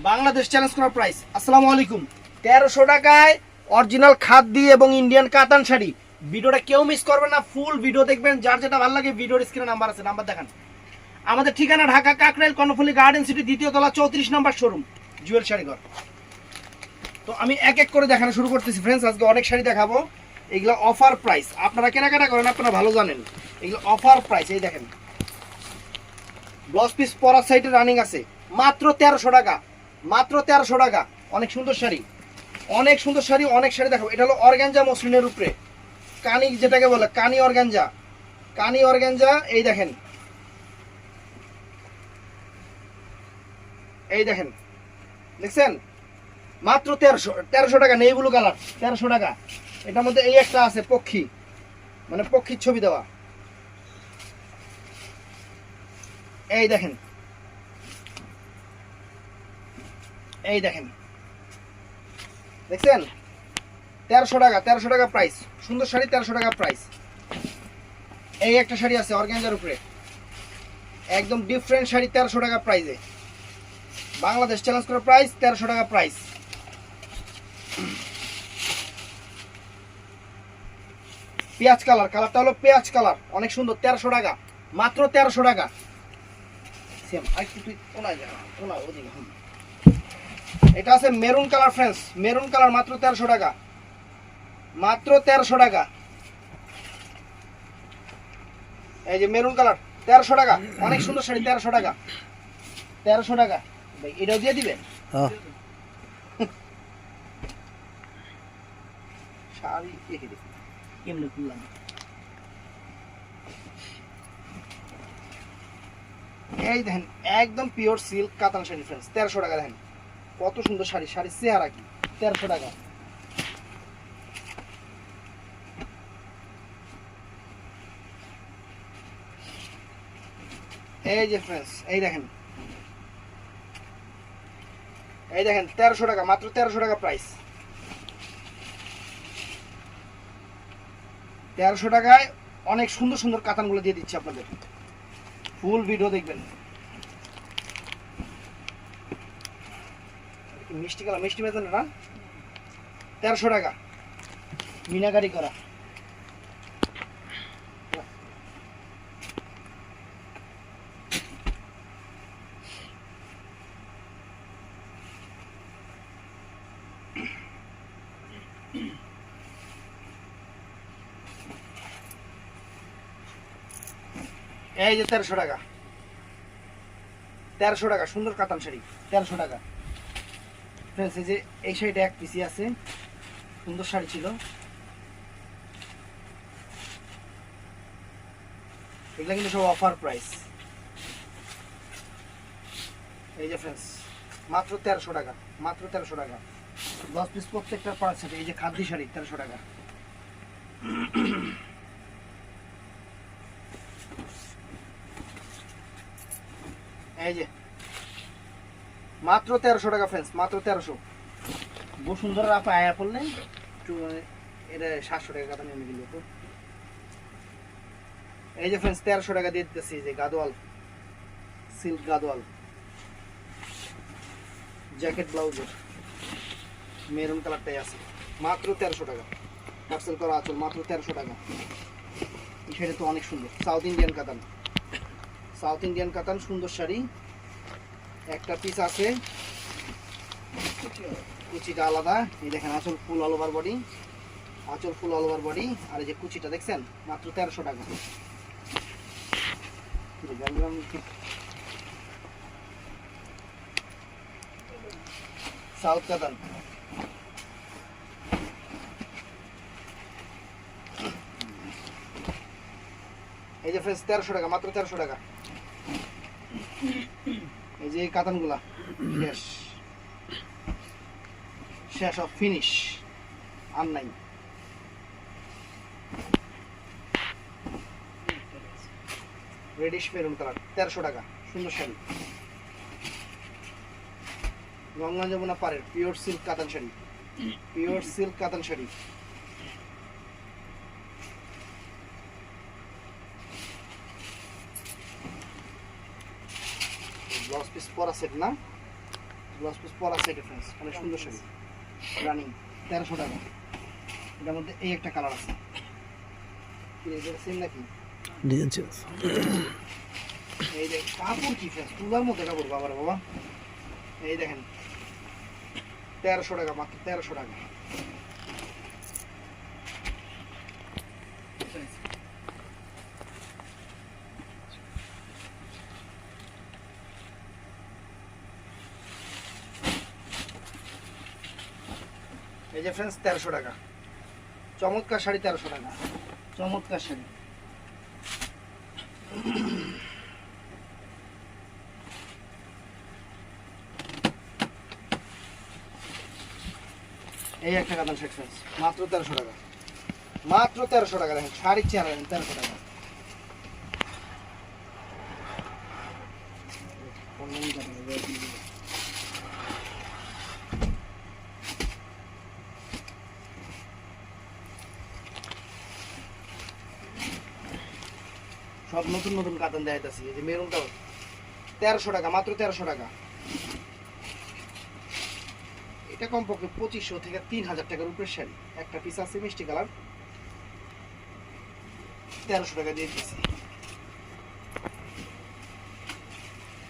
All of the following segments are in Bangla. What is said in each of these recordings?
বাংলাদেশ চ্যালেঞ্জ করা প্রাইস। আসসালামু আলাইকুম। 1300 টাকায় অরিজিনাল খাদ দিয়ে এবং ইন্ডিয়ান কাতান শাড়ি। ভিডিওটা কেউ মিস করবেন না, ফুল ভিডিও দেখবেন। যার যেটা ভালো লাগে ভিডিওর স্ক্রিনে নাম্বার আছে, নাম্বার দেখান। আমাদের ঠিকানা ঢাকা কাকরাইল কর্ণফুলী গার্ডেন সিটি, দ্বিতীয় তলা, 34 নম্বর শোরুম, জুয়েল শাড়িঘর। তো আমি এক এক করে দেখানো শুরু করতেছি ফ্রেন্ডস। আজকে অনেক শাড়ি দেখাবো। এগুলো অফার প্রাইস, আপনারা কেনাকাটা করেন, আপনারা ভালো জানেন। এগুলো অফার প্রাইস। এই দেখেন ব্লাউজ পিস পরার সাইডে রানিং আছে, মাত্র 1300 টাকা, মাত্র 1300 টাকা। অনেক সুন্দর শাড়ি, অনেক সুন্দর শাড়ি, অনেক শাড়ি দেখাবো। এটা হলো অর্গানজা মসলিনের উপরে কানি, যেটাকে বলে কানি অর্গানজা, কানি অর্গানজা। এই দেখেন, এই দেখেন, দেখছেন? মাত্র 1300 টাকা। নেই ব্লু কালার, 1300 টাকা। এটার মধ্যে এই একটা আছে পক্ষী, মানে পক্ষীর ছবি দেওয়া। এই দেখেন, এই দেখেন, দেখছেন? 1300 টাকা, 1300 টাকা প্রাইস। সুন্দর শাড়ি, 1300 টাকা প্রাইস। এই একটা শাড়ি আছে অর্গানজার উপরে, একদম ডিফারেন্ট শাড়ি, 1300 টাকা প্রাইসে। বাংলাদেশ চ্যালেঞ্জ করা প্রাইস, 1300 টাকা প্রাইস। পেঁয়াজ কালার, কালারটা হলো পেঁয়াজ কালার, অনেক সুন্দর, 1300 টাকা, মাত্র 1300 টাকা। সেম আরেকটু তুই কোনায় যা, কোনা ওদিকে। এটা আছে maroon colour friends, maroon colour, মাত্র 1300 টাকা, মাত্র 1300 টাকা। এই যে মেরুন কালার, 1300 টাকা, অনেক সুন্দর শাড়ি, 1300 টাকা, 1300 টাকা। ভাই এটাও দিয়ে দিবেন? শাড়ি দেখে দেখি কেমনে খুললাম। এই দেখেন একদম পিওর সিল্ক কাতান শাড়ি ফ্রেন্ডস, 1300 টাকা। দেখেন কত সুন্দর শাড়ি, শাড়ির চেহারা কি, 1300 টাকা। এই যে ফ্রেন্ডস, এই দেখেন, এই দেখেন 1300 টাকা, মাত্র 1300 টাকা প্রাইস। 1300 টাকায় অনেক সুন্দর সুন্দর কাতানগুলো দিয়ে দিচ্ছি আপনাদের, ফুল ভিডিও দেখবেন। মিষ্টি কালার, মিষ্টি মেজান না, 1300 টাকা, মিনাকারি করা। এই যে 1300 টাকা, 1300 টাকা, সুন্দর কাতান শাড়ি, 1300 টাকা ফ্রেন্ডস। এই যে এই শাড়িটা এক পিসি আছে, সুন্দর শাড়ি ছিল। এগুলো কিন্তু সব অফার প্রাইস। এই যে ফ্রেন্ডস, মাত্র 1300 টাকা, মাত্র 1300 টাকা। 10 পিস প্রত্যেকটা পাঁচ আছে। এই যে খাদ্য শাড়ি, 1300 টাকা। এই যে মাত্র 1300 টাকা ফ্রেন্ডস, মাত্র 1300। বসুন্ধরা আপা আয়া পড়লেন একটু, এটা 700 টাকা কাতা নিয়ে গেল তো। এই যে ফ্রেন্ডস 1300 টাকা দিয়ে দিতেছি। এই যে গাদোয়াল, সিল্ক গাদোয়াল, জ্যাকেট ব্লাউজের মেরুন কালারটাই আছে, মাত্র 1300 টাকা। পার্সেল করা আচল, মাত্র 1300 টাকা। এই শাড়ি তো অনেক সুন্দর, সাউথ ইন্ডিয়ান কাতান, সাউথ ইন্ডিয়ান কাতান, সুন্দর শাড়ি। একটা পিস আছে, কুচিটা আলাদা। এই দেখেন আঁচল ফুল অল ওভার বডি, আঁচল ফুল অল ওভার বডি। আর এই যে কুচিটা দেখছেন, মাত্র 1300 টাকা। সাউথ কাতান, এই যে ফ্রেন্ডস 1300 টাকা, মাত্র 1300 টাকা। এই যে এই কাতানগুলা শেষ, শেষ অফ ফিনিশ, আর নাই। রেডিশ মেরুন কালার, 1300 টাকা, সুন্দর শাড়ি। গঙ্গা যমুনা পাড়ের পিওর সিল্ক কাতান শাড়ি, পিওর সিল্ক কাতান শাড়ি। ব্লাউজ পিস পরা সেট না, ব্লাউজ পিস পরা সাইড ফ্রেন্ডস, অনেক সুন্দর শাড়ি রানিং 1300 টাকা। এটার মধ্যে এই একটা কালার আছে, সেম নাকি ডিজাইন চেঞ্জ। এই দেখ কাপড় কি ফ্রেন্ডস, তুলার মধ্যে কাপড় বাবা রে বাবা। এই দেখেন 1300 টাকা, মাত্র 1300 টাকা। এই যে ফ্রেন্ডস 1300 টাকা, চমৎকার শাড়ি 1300 টাকা, চমৎকার শাড়ি। এই একটা কাতান শাড়ি ফ্রেন্ডস, মাত্র 1300 টাকা, মাত্র 1300 টাকা। দেখেন শাড়ির চেহারা দেখেন 1300 টাকা। সব নতুন নতুন কাতান দেখাইতেছি। এই যে মেরুনটাও 1300 টাকা, মাত্র 1300 টাকা। এটা কমপক্ষে 2500 থেকে 3000 টাকার উপরে শাড়ি। একটা পিস আছে মিষ্টি কালার, 1300 টাকা দিয়ে দিচ্ছি।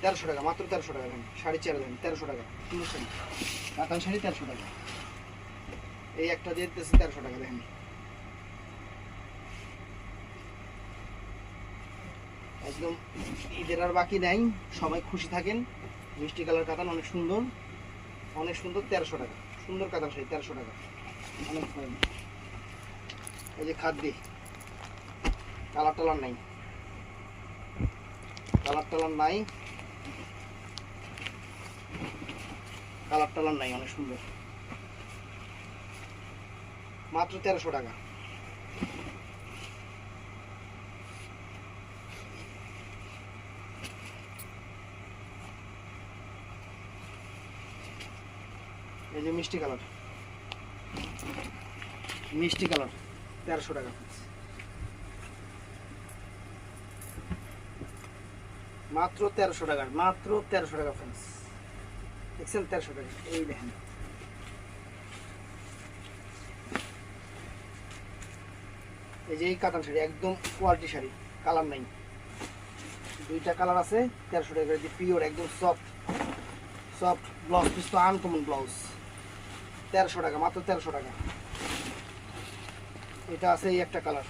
1300 টাকা, মাত্র 1300 টাকা। দেন শাড়ি চেয়ার দেন 1300 টাকা, সুন্দর শাড়ি কাতান শাড়ি 1300 টাকা। এই একটা দিয়ে দিতেছি 1300 টাকা। দেখেন একদম ঈদের আর বাকি নাই, সবাই খুশি থাকেন। মিষ্টি কালার কাতান অনেক সুন্দর, অনেক সুন্দর 1300 টাকা। সুন্দর কাতান শাড়ি 1300 টাকা, অনেক ফাইন। এই যে খাদ্যি কালার টালার নাই, কালার টালার নাই, কালার টালার নাই, অনেক সুন্দর, মাত্র 1300 টাকা। এই যে মিষ্টি কালার, মিষ্টি কালার 1300 টাকা, মাত্র 1300 টাকা, মাত্র 1300 টাকা ফ্রেন্ডস। দেখছেন 1300 টাকা। এই দেখেন এই যে এই কাতান শাড়ি একদম কোয়ালিটি শাড়ি, কালার নাই, দুইটা কালার আছে। 1300 টাকা করে পিওর একদম সফট সফট ব্লাউজ পিস, তো আনকমন ব্লাউজ 1300 টাকা, মাত্র 1300 টাকা। এটা আছে এই একটা কালার,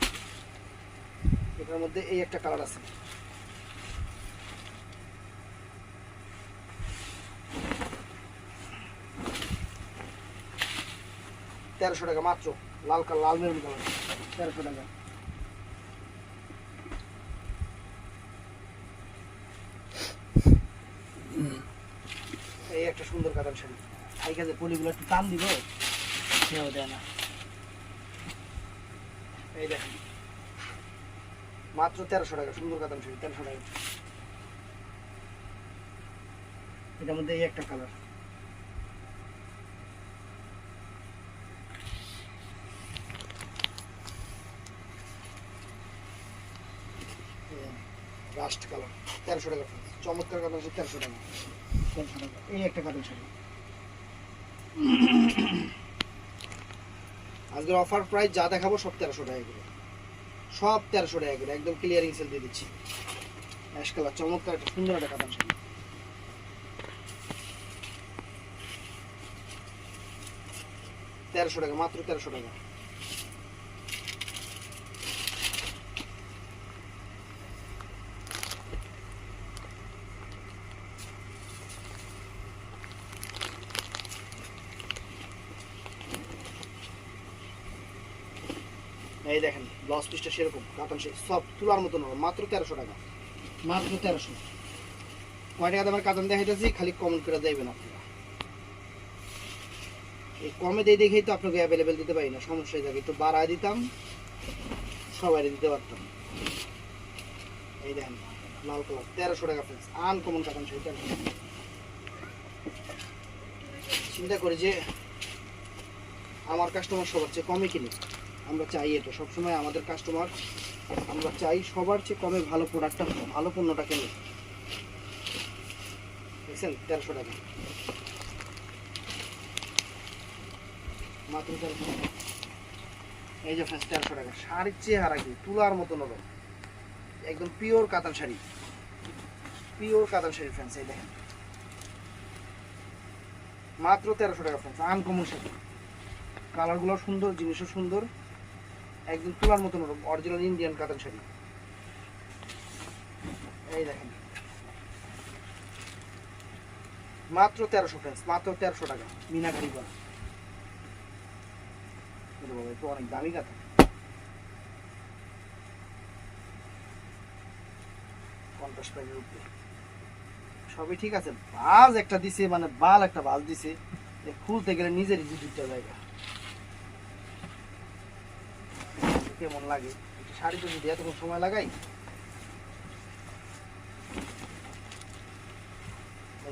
এটার মধ্যে এই একটা কালার আছে। তেরোশো টাকা মাত্র, লাল কালার, লাল মেরুন কালার 1300 টাকা। এই একটা সুন্দর কাতান শাড়ি, এই কাজে পলিগুলো একটু টান দিব, সেও দেয় না। এই দেখেন মাত্র 1300 টাকা, সুন্দর কাতান শাড়ি 1300 টাকা। এটার মধ্যে এই একটা কালার, রাস্ট কালার 1300 টাকা। চমৎকার কাতান শাড়ি 1300 টাকা, 1300 টাকা। এই একটা কাতান শাড়ি আজকের অফার প্রাইস যা দেখাবো সব 1300 টাকা করে, সব 1300 টাকা করে, একদম ক্লিয়ারিং সেল দিয়ে দিচ্ছি। অ্যাশ কালার চমৎকার একটা সুন্দর একটা কাতান শাড়ি, 1300 টাকা, মাত্র 1300 টাকা। এই দেখেন ব্লাউজ পিসটা সেরকম কাতান শাড়ি, সব তুলার মতো নরম, মাত্র 1300 টাকা, মাত্র 1300। কয় টাকা দামের কাতান দেখাইতেছি, খালি কমেন্ট করে যাইবেন আপনারা। এই কমে দিয়ে দেখেই তো আপনাকে অ্যাভেলেবেল দিতে পারি না, সমস্যা থাকে, একটু বাড়ায় দিতাম সবাই দিতে পারতাম। এই দেখেন লাল কালার 1300 টাকা ফ্রেন্ডস, আনকমন কাতান শাড়ি 1300 টাকা। চিন্তা করি যে আমার কাস্টমার সবার চেয়ে কমে কিনি, আমরা চাই এটা সবসময়, আমাদের কাস্টমার আমরা চাই সবার চেয়ে কমে ভালো প্রোডাক্টটা, ভালো পণ্যটা কেনে। দেখছেন 1300 টাকা, মাত্র 1300 টাকা। এই যে ফ্রেন্ডস 1300 টাকা। শাড়ির চেহারা কি তুলার মতো নরম, একদম পিওর কাতান শাড়ি, পিওর কাতান শাড়ি ফ্রেন্ডস। এই দেখেন মাত্র 1300 টাকা ফ্রেন্ডস। আনকমন শাড়ি, কালারগুলো সুন্দর, জিনিসও সুন্দর, একদম তুলার মতো নরম, অরিজিনাল ইন্ডিয়ান কাতান শাড়ি। এই দেখেন মাত্র 1300 ফ্রেন্ডস, মাত্র 1300 টাকা। মিনাকারি করা, তো অনেক দামি কাতা। কন্ট্রাস্ট প্রাইজের উপরে সবই ঠিক আছে। বাজ একটা দিছে, মানে বাল একটা বাজ দিছে, খুলতে গেলে নিজেরই দুটা জায়গা কেমন লাগে। শাড়ি তো যদি এতক্ষণ সময় লাগাই।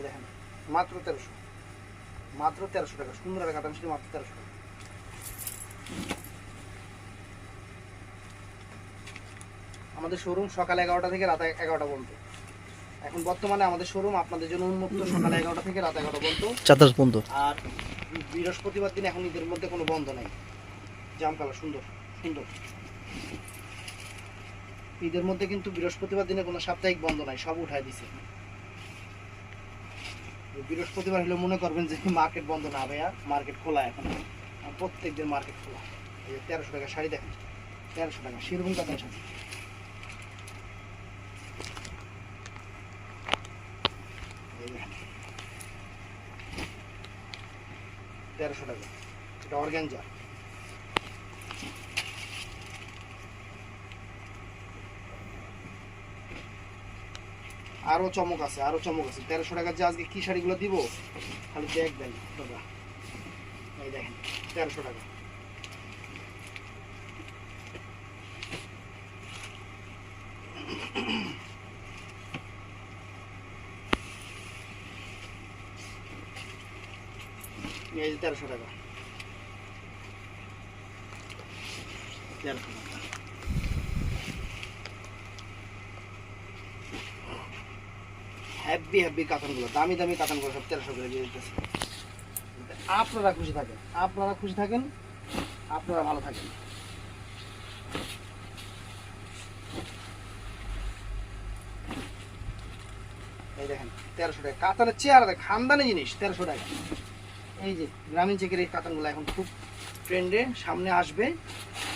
দেখেন মাত্র 1300, মাত্র 1300 টাকা। সুন্দর একটা কাতান শাড়ি মাত্র 1300 টাকা। আমাদের শোরুম সকাল 11টা থেকে রাত 11টা পর্যন্ত। এখন বর্তমানে আমাদের শোরুম আপনাদের জন্য উন্মুক্ত সকাল 11টা থেকে রাত 11টা পর্যন্ত। আর বৃহস্পতিবার দিন এখন ঈদের মধ্যে কোনো বন্ধ নাই। জাম কালার সুন্দর সুন্দর। ঈদের মধ্যে কিন্তু বৃহস্পতিবার দিনে কোনো সাপ্তাহিক বন্ধ নাই, সব উঠাই দিছে। বৃহস্পতিবার হলে মনে করবেন যে মার্কেট বন্ধ না ভাইয়া, মার্কেট খোলা এখন, প্রত্যেক দিন মার্কেট খোলা। এই 1300 টাকা শাড়ি দেখেন, 1300 টাকা সেরকম কাতান শাড়ি। এই দেখেন 1300 টাকা, এটা অর্গানজা। আরো চমক আছে, আরো চমক আছে। 1300 টাকার যে আজকে কি শাড়িগুলো দিব খালি দেখবেন দাদা। এই দেখেন 1300 টাকা। এই যে 1300 টাকা, 1300 টাকা। হ্যাপি হ্যাপি কাতানগুলো, দামি দামি কাতানগুলো সব 1300 করে দিয়ে দিতেছে। আপনারা খুশি থাকেন, আপনারা খুশি থাকেন, আপনারা ভালো থাকেন। এই দেখেন 1300 টাকা কাতানের চেয়ার, দেখ খানদানি জিনিস 1300 টাকা। এই যে গ্রামীণ চেকের এই কাতানগুলো এখন খুব ট্রেন্ডে, সামনে আসবে,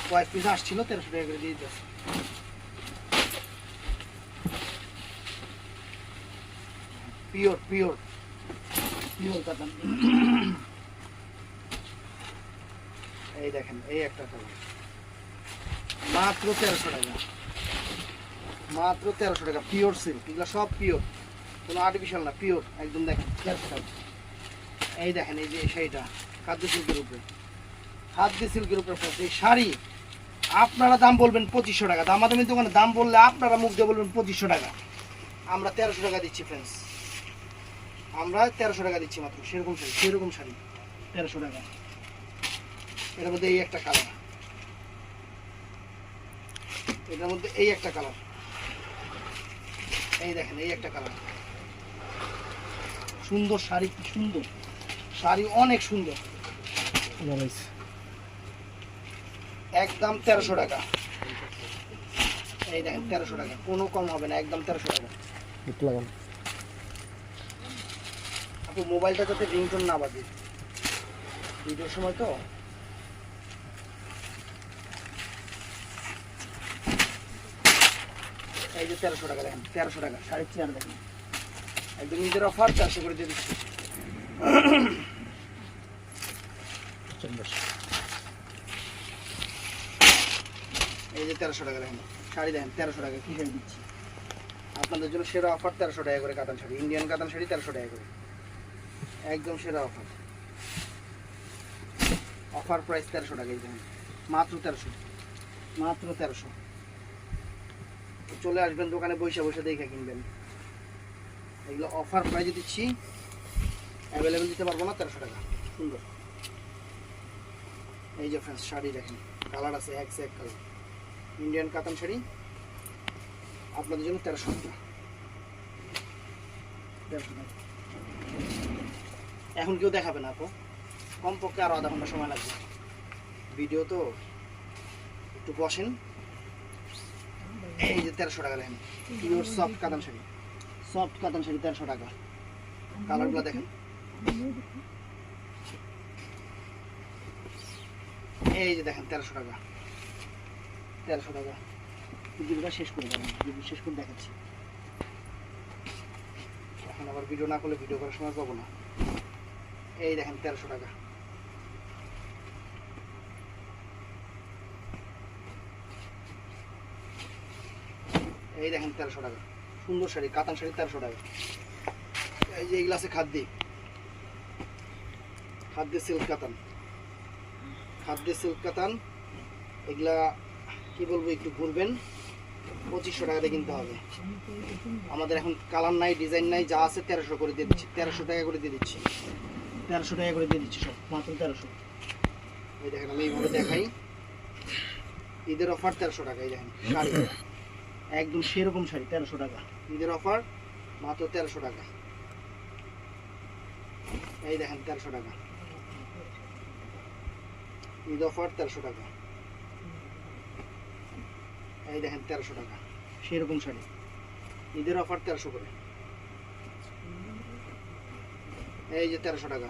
কয়েক পিস আসছিল, 1300 টাকা করে দিয়ে দিতেছে। পিওর পিওর পিওর কাতান। এই দেখেন এই একটা কালার মাত্র 1300 টাকা, মাত্র 1300 টাকা। পিওর সিল্ক, এগুলো সব পিওর, কোনো আর্টিফিশিয়াল না, পিওর একদম। দেখেন 1300 টাকা। এই দেখেন এই যে শাড়িটা খাদ্য সিল্কের উপরে, খাদ্য সিল্কের উপরে এই শাড়ি আপনারা দাম বলবেন 2500 টাকা। দামাদামি দোকানে দাম বললে আপনারা মুখ দিয়ে বলবেন 2500 টাকা। আমরা 1300 টাকা দিচ্ছি ফ্রেন্ডস, আমরা 1300 টাকা দিচ্ছি মাত্র। সেরকম শাড়ি, সেরকম শাড়ি 1300 টাকা। এটার মধ্যে এই একটা কালার, এটার মধ্যে এই একটা কালার, এই দেখেন এই একটা কালার। সুন্দর শাড়ি, কি সুন্দর শাড়ি, অনেক সুন্দর। একদম 1300 টাকা। এই দেখেন 1300 টাকা, কোনো কম হবে না, একদম 1300 টাকা। আপনি মোবাইলটা যাতে রিংটোন না বাজে ভিডিওর সময়, তো এই যে 1300 টাকা। দেখেন 1300 টাকা শাড়ির চেয়ার দেখেন, একদম নিজের অফার 400 করে দিয়ে দিচ্ছি। এই যে 1300 টাকা দেখেন শাড়ি, দেখেন 1300 টাকা কি শাড়ি দিচ্ছি আপনাদের জন্য। সেরা অফার 1300 টাকা করে কাতান শাড়ি, ইন্ডিয়ান কাতান শাড়ি 1300 টাকা করে, একদম সেরা অফার। অফার প্রাইস 1300 টাকা। এই দেখেন মাত্র 1300, মাত্র 1300। চলে আসবেন দোকানে, বসে বসে দেখে কিনবেন। এগুলো অফার প্রাইজে দিচ্ছি, অ্যাভেলেবেল দিতে পারবো না। 1300 টাকা সুন্দর। এই যে ফ্রেন্ডস শাড়ি দেখেন, কালার আছে এক সে এক কালার, ইন্ডিয়ান কাতান শাড়ি আপনাদের জন্য 1300 টাকা। এখন কেউ দেখাবে না, তো কমপক্ষে আরো আধা ঘন্টা সময় লাগবে। ভিডিও তো একটু বসেন। এই যে 1300 টাকা দেখেন, পিওর সফট কাতান শাড়ি, সফট কাতান শাড়ি 1300 টাকা। কালারগুলো দেখেন, এই যে দেখেন 1300 টাকা, 1300 টাকা। ভিডিওটা শেষ করে দেবেন, ভিডিও শেষ করে দেখাচ্ছি। এখন আবার ভিডিও না করলে ভিডিও করার সময় পাবো না। এই দেখেন 1300 টাকা। এই দেখেন 1300 টাকা, সুন্দর শাড়ি, কাতান শাড়ি 1300 টাকা। এই যে এগুলো আছে খাদ্যি, খাদ্যে সিল্ক কাতান, খাদ্যে সিল্ক কাতান। এগুলা কি বলবো, একটু ঘুরবেন, 2500 টাকাতে কিনতে হবে। আমাদের এখন কালার নাই, ডিজাইন নাই, যা আছে 1300 করে দিয়ে দিচ্ছি, 1300 টাকা করে দিয়ে দিচ্ছি, 1300 টাকা করে দিয়ে দিচ্ছি, সব মাত্র 1300। এই দেখেন আমি এইভাবে দেখাই, ঈদের অফার 1300 টাকা। এই দেখেন শাড়ি, একদম সেরকম শাড়ি 1300 টাকা, ঈদের অফার মাত্র 1300 টাকা। এই দেখেন 1300 টাকা, ঈদ অফার 1300 টাকা। এই দেখেন 1300 টাকা, সেরকম শাড়ি, ঈদের অফার 1300 করে। এই যে 1300 টাকা।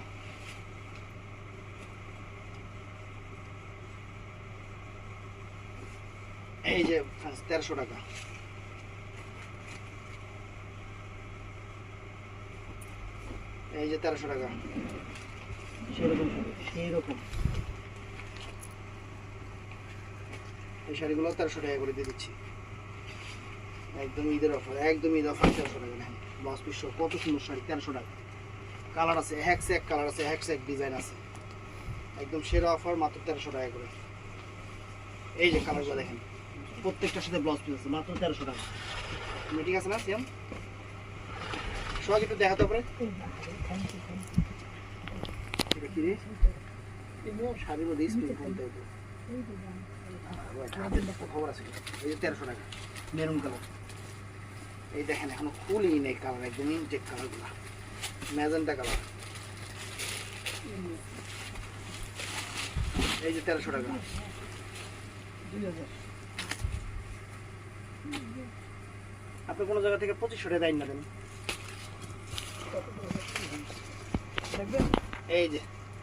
এই যে 1300 টাকা। এই যে 1300 টাকা, সেরকম শাড়ি, সেইরকম। এই শাড়িগুলো 1300 টাকা করে দিয়ে দিচ্ছি, একদম ঈদের অফার, একদম ঈদ অফার 1300 টাকা। দেখেন ব্লাউজ পিস কত সুন্দর শাড়ি, 1300 টাকা। কালার আছে, এক সে এক কালার আছে, এক সে এক ডিজাইন আছে, একদম সেরা অফার, মাত্র 1300 টাকা করে। এই যে কালারগুলো দেখেন, প্রত্যেকটার সাথে ব্লাউজ পিস আছে, মাত্র 1300 টাকা। মিটিং আছে না সিয়াম, সবাই একটু দেখাতে পারে। এটা কি রে, শাড়ির মধ্যে স্প্রিং ফোনটা এটা খবর আছে। এই যে 1300 টাকা, মেরুন কালার। এই দেখেন এখনো খুলিনি নেই কালার, একদম ইনটেক কালারগুলো, ম্যাজেন্টা কালার। এই যে 1300 টাকা। আপনি কোনো জায়গা থেকে 2500 টাকা দেন না দেন। এই যে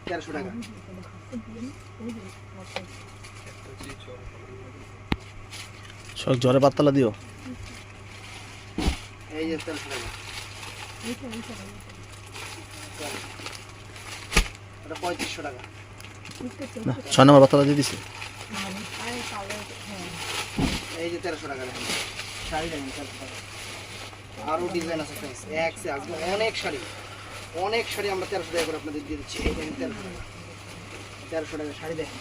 1300 টাকা। সব জ্বরে পাতলা দিও। এই যে 1300 টাকা। এটা 3500 টাকা। না 6 নম্বর পাতলা দিয়ে দিছে। এই যে 1300 টাকা দেখেন, শাড়ি দেখেন 1300 টাকা। আরো ডিজাইন আছে ফ্রেন্ডস, এক সে আজকে অনেক শাড়ি, অনেক শাড়ি আমরা 1300 টাকা করে আপনাদের দিয়ে দিচ্ছি। এই দেখেন 1300 টাকা, 1300 টাকা শাড়ি দেখেন।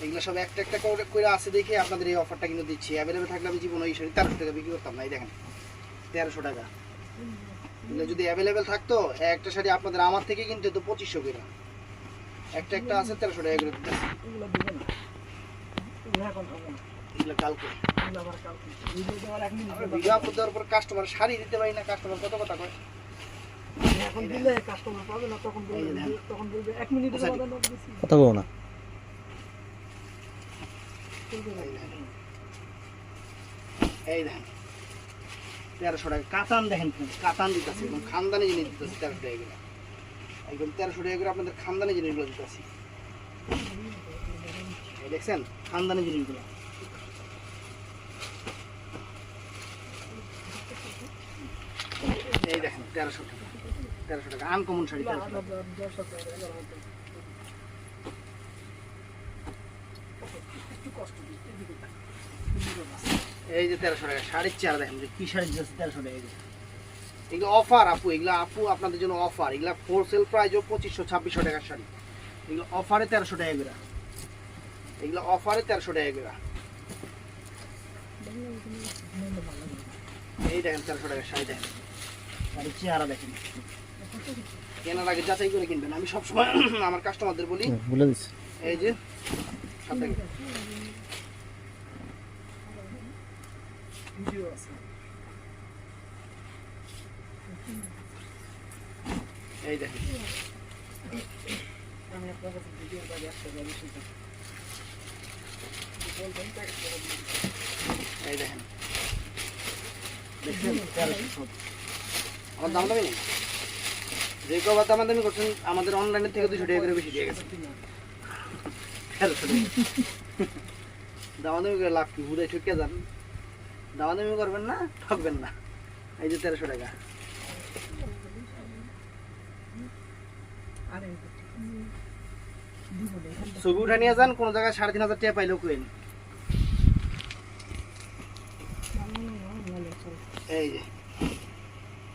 এগুলো সব একটা একটা করে আছে দেখে আপনাদের এই অফারটা কিন্তু দিচ্ছি। অ্যাভেলেবেল থাকলে আমি জীবন এই শাড়ি 1300 টাকা বিক্রি করতাম না। এই দেখেন 1300 টাকা। এগুলো যদি অ্যাভেলেবেল থাকতো, একটা শাড়ি আপনাদের আমার থেকে কিনতে হতো 2500 করে। একটা একটা আছে 1300 টাকা করে দিতে। এগুলো কালকে ভিডিও আপলোড দেওয়ার পর কাস্টমার শাড়ি দিতে পারি না, কাস্টমার কত কথা কয়। এখন দিলে কাস্টমার পাবে না, তখন বলবে 1 মিনিটের মধ্যে নোট দিছি। কথা বলো না। এই দেখেন 1300 টাকা কাতান দেখেন, কাতান দিতেছি, একদম খানদানি জিনিস দিতেছি 1300 টাকা করে, একদম 1300 টাকা করে আপনাদের খানদানি জিনিসগুলো দিতেছি। এই দেখছেন খানদানি জিনিসগুলো। এই দেখেন 1300 টাকা, 1300 টাকা আনকমন শাড়ি 1300 টাকা। এই যে 1300 টাকা শাড়ির চেহারা দেখেন, যে কি শাড়ি দিতেছে 1300 টাকা। এগুলো অফার আপু, এগুলো আপু আপনাদের জন্য অফার। এগুলো হোলসেল প্রাইসও 2500-2600 টাকার শাড়ি, এগুলো অফারে 1300 টাকা করে, এগুলো অফারে 1300 টাকা করে। এই দেখেন 1300 টাকার শাড়ি দেখেন, শাড়ির চেহারা দেখেন। কেনার আগে যাচাই করে কিনবেন, আমি সবসময় আমার কাস্টমারদের বলি। বলে দিচ্ছি। এই যে সাথে ভিডিও আছে। এই দেখেন আমি আপনার কাছে ভিডিও বাড়ি আসতে যাবো সেটা বলবেন প্যাকেট করে দিন। এই দেখেন দেখছেন 1300 আমার দাম দামি নেই যে কবার দামাদামি করছেন আমাদের অনলাইনের থেকে 200 টাকা করে বেশি দিয়ে গেছে 1300 টাকা দামাদামি করে লাভ কি হুদাই ঠকে যান দামাদামি করবেন না ঠকবেন না এই যে 1300 টাকা আরে দিব না এখান থেকে ছবি উঠে নিয়ে যান কোনো জায়গায় 3500 টাকা পাইলেও করেন ভালো চল এই যে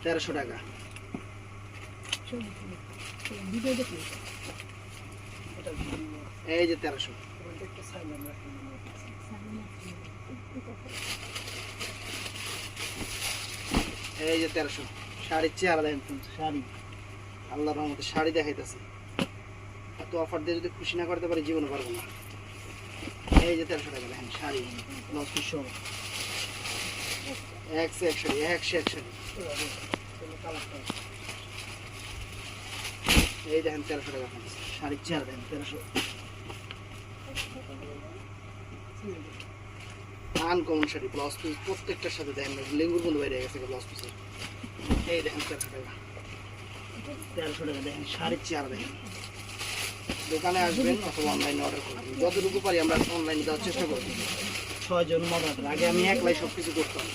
1300 টাকা চল ভিডিও দেখি এটা এই যে 1300 একটা সাইলেন্ট রাখুন এই যে 1300 শাড়ির চেহারা দেখেন friends, শাড়ি আল্লাহর রহমতে শাড়ি দেখাইতেছে এত অফার দিয়ে যদি খুশি না করতে পারি জীবনে পারবো না এই যে 1300 টাকা দেখেন শাড়ি ব্লাউজ পিস সহ 101 শাড়ি 101 শাড়ি এই দেখেন 1300 টাকা friends, শাড়ির চেহারা দেখেন 1300 আনকমন শাড়ি ব্লাউজ পিস প্রত্যেকটার সাথে দেখেন লেঙ্গুর বন্ধু বাইরে গেছে ব্লাউজ পিসের এই দেখেন 1300 টাকা 1300 টাকা দেখেন শাড়ির চেহারা দেখেন দোকানে আসবেন অথবা অনলাইনে অর্ডার করবেন যতটুকু পারি আমরা অনলাইনে দেওয়ার চেষ্টা করব 6 জন মডার আগে আমি একলাই সব কিছু করতাম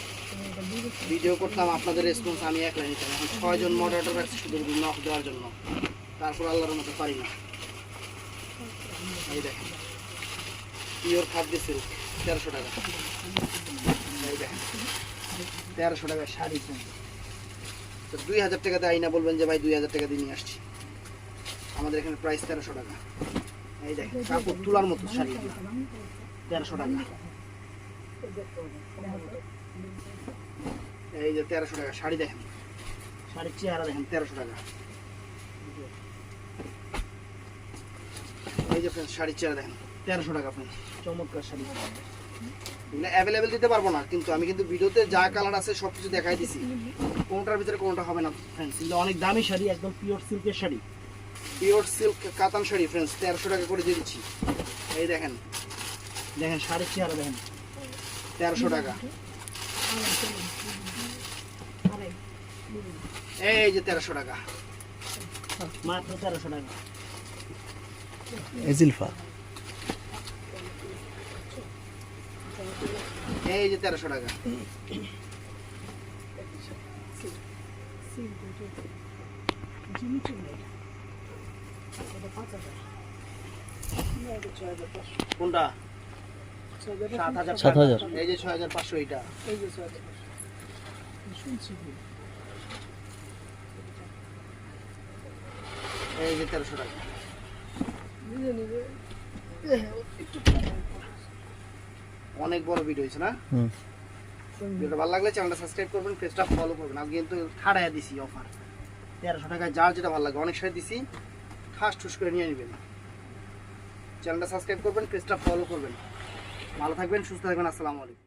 ভিডিও করতাম আপনাদের রেসপন্স আমি একলাই নিতাম এখন 6 জন মডারেটর আছে শুধু নক দেওয়ার জন্য তারপর আল্লাহর মতো পারি না এই দেখেন পিওর খাদ্য সিল্ক 1300 টাকা এই দেখেন 1300 টাকা শাড়ি তো 2000 টাকা দেয় না বলবেন যে ভাই 2000 টাকা দিয়ে নিয়ে আসছি আমাদের এখানে প্রাইস 1300 টাকা এই দেখেন কাপড় তোলার মতো শাড়ি 1300 টাকা এই যে 1300 টাকা শাড়ি দেখেন শাড়ির চেহারা দেখেন 1300 টাকা এই যে ফ্রেন্ডস শাড়ির চেহারা দেখেন 1300 টাকা ফ্রেন্ডস চমৎকার শাড়ি এগুলো অ্যাভেলেবেল দিতে পারবো না কিন্তু আমি কিন্তু ভিডিওতে যা কালার আছে সব কিছু দেখাই দিছি কোনটার ভিতরে কোনটা হবে না ফ্রেন্ডস এগুলো অনেক দামি শাড়ি একদম পিওর সিল্কের শাড়ি পিওর সিল্ক কাতান শাড়ি ফ্রেন্ডস 1300 টাকা করে দিয়ে দিচ্ছি এই দেখেন দেখেন শাড়ির চেহারা দেখেন 1300 টাকা এই যে 1300 টাকা মাত্র 1300 টাকা এজিলফা এই যে 1300 টাকা কোনটা 7000 এই যে 6500 এটা এই যে শুনছি এই যে 1300 টাকা নিজে নিজে অনেক বড় ভিডিও হয়েছে না হুম ভিডিওটা ভালো লাগলে চ্যানেলটা সাবস্ক্রাইব করবেন পেজটা ফলো করবেন আজকে কিন্তু ঠাড়ায় দিছি অফার 1300 টাকায় যার যেটা ভালো লাগে অনেক শাড়ি দিছি ঠাস ঠুস করে নিয়ে নেবেন চ্যানেলটা সাবস্ক্রাইব করবেন পেজটা ফলো করবেন ভালো থাকবেন সুস্থ থাকবেন আসসালামু আলাইকুম